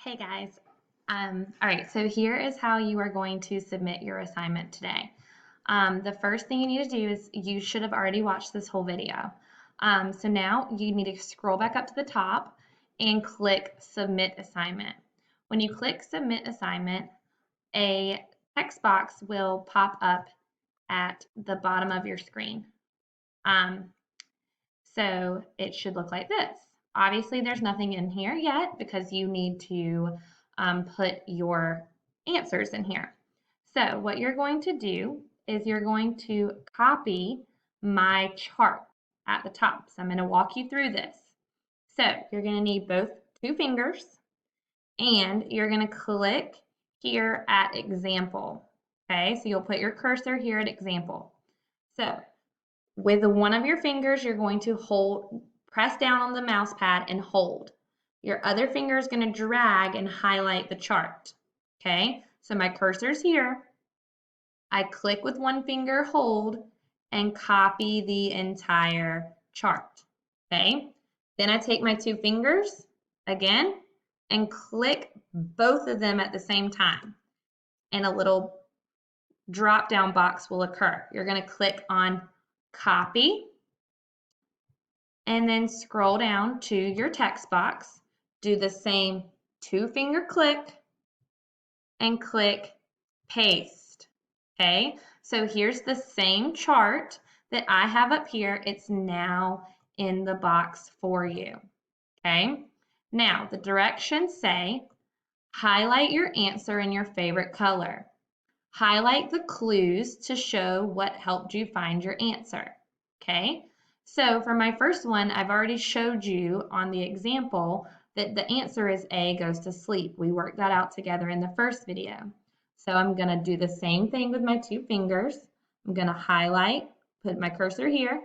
Hey guys. All right, so here is how you are going to submit your assignment today. The first thing you need to do is you should have already watched this whole video. So now you need to scroll back up to the top and click Submit Assignment. When you click Submit Assignment, a text box will pop up at the bottom of your screen. So it should look like this. Obviously, there's nothing in here yet because you need to put your answers in here. So what you're going to do is you're going to copy my chart at the top. So I'm going to walk you through this. So you're going to need both two fingers and you're going to click here at example. Okay, so you'll put your cursor here at example. So with one of your fingers, you're going to press down on the mouse pad and hold. Your other finger is going to drag and highlight the chart. Okay, so my cursor's here. I click with one finger, hold, and copy the entire chart. Okay, then I take my two fingers again and click both of them at the same time. And a little drop down box will occur. You're going to click on copy and then scroll down to your text box. Do the same two finger click and click paste. Okay, so here's the same chart that I have up here. It's now in the box for you. Okay, now the directions say highlight your answer in your favorite color. Highlight the clues to show what helped you find your answer. Okay, so for my first one, I've already showed you on the example that the answer is A, goes to sleep. We worked that out together in the first video. So I'm going to do the same thing with my two fingers. I'm going to highlight, put my cursor here.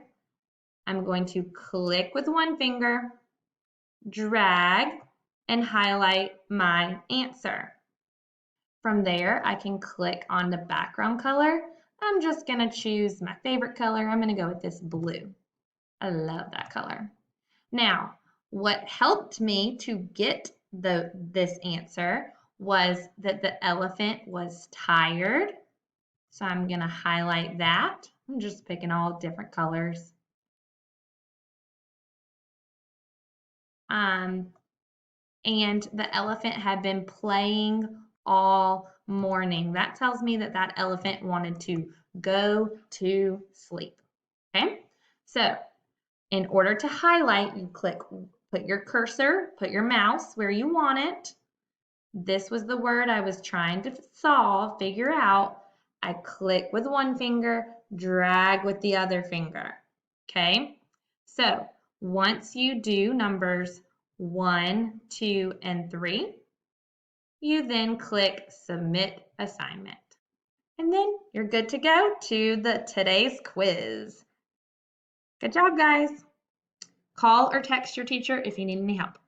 I'm going to click with one finger, drag, and highlight my answer. From there, I can click on the background color. I'm just going to choose my favorite color. I'm going to go with this blue. I love that color. Now, what helped me to get this answer was that the elephant was tired. So I'm going to highlight that. I'm just picking all different colors. And the elephant had been playing all morning. That tells me that that elephant wanted to go to sleep. Okay, so in order to highlight, you put your cursor, put your mouse where you want it. This was the word I was trying to figure out. I click with one finger, drag with the other finger. Okay, so once you do numbers 1, 2, and 3, you then click Submit Assignment. And then you're good to go to today's quiz. Good job, guys. Call or text your teacher if you need any help.